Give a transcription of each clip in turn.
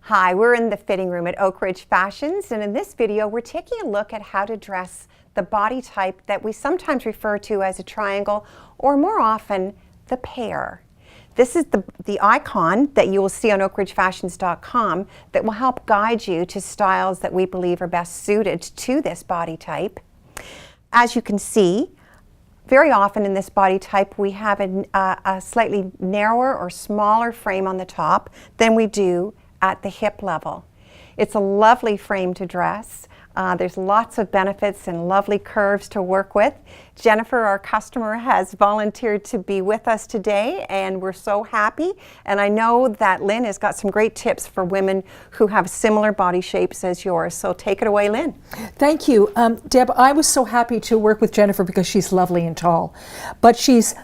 Hi, we're in the fitting room at Oak Ridge Fashions, and in this video we're taking a look at how to dress the body type that we sometimes refer to as a triangle, or more often, the pear. This is the icon that you will see on oakridgefashions.com that will help guide you to styles that we believe are best suited to this body type. As you can see, very often in this body type we have a slightly narrower or smaller frame on the top than we do at the hip level. It's a lovely frame to dress. There's lots of benefits and lovely curves to work with. Jennifer, our customer, has volunteered to be with us today, and we're so happy. And I know that Lynn has got some great tips for women who have similar body shapes as yours. So take it away, Lynn. Thank you. Deb, I was so happy to work with Jennifer because she's lovely and tall, but she's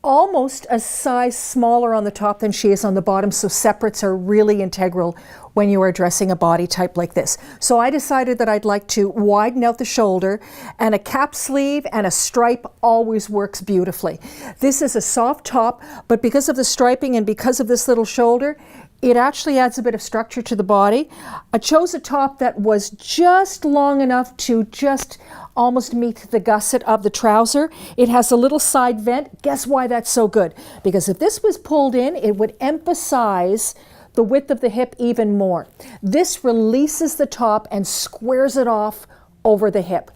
almost a size smaller on the top than she is on the bottom, so separates are really integral when you are dressing a body type like this. So I decided that I'd like to widen out the shoulder, and a cap sleeve and a stripe always works beautifully. This is a soft top, but because of the striping and because of this little shoulder, it actually adds a bit of structure to the body. I chose a top that was just long enough to just almost meet the gusset of the trouser. It has a little side vent. Guess why that's so good? Because if this was pulled in, it would emphasize the width of the hip even more. This releases the top and squares it off over the hip.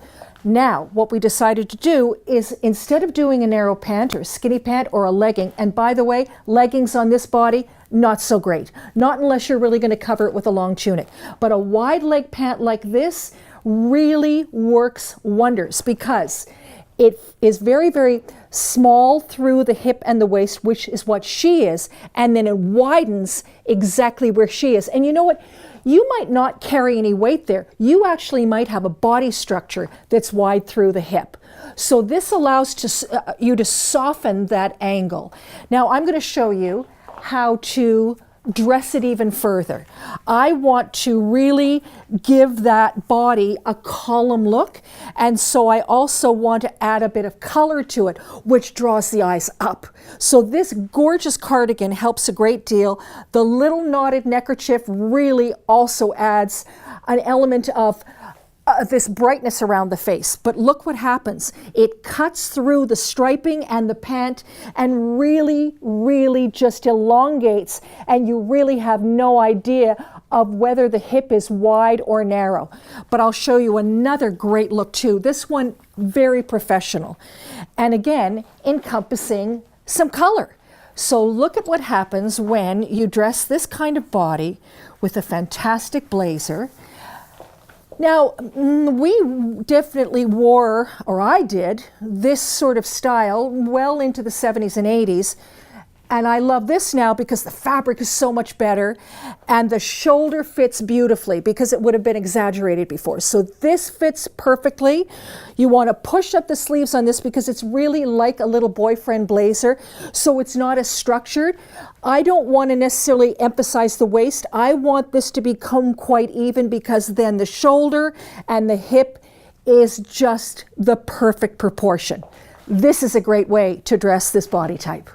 Now, what we decided to do is, instead of doing a narrow pant or a skinny pant or a legging, and by the way, leggings on this body, not so great. Not unless you're really going to cover it with a long tunic. But a wide leg pant like this really works wonders because it is very, very small through the hip and the waist, which is what she is, and then it widens exactly where she is. And you know what? You might not carry any weight there. You actually might have a body structure that's wide through the hip. So this allows you to soften that angle. Now I'm going to show you how to dress it even further. I want to really give that body a column look, and so I also want to add a bit of color to it, which draws the eyes up. So this gorgeous cardigan helps a great deal. The little knotted neckerchief really also adds an element of this brightness around the face. But look what happens. It cuts through the striping and the pant and really, really just elongates, and you really have no idea of whether the hip is wide or narrow. But I'll show you another great look too. This one, very professional. And again, encompassing some color. So look at what happens when you dress this kind of body with a fantastic blazer. Now, we definitely wore, or I did, this sort of style well into the 70s and 80s. And I love this now because the fabric is so much better and the shoulder fits beautifully because it would have been exaggerated before. So this fits perfectly. You want to push up the sleeves on this because it's really like a little boyfriend blazer, so it's not as structured. I don't want to necessarily emphasize the waist. I want this to become quite even because then the shoulder and the hip is just the perfect proportion. This is a great way to dress this body type.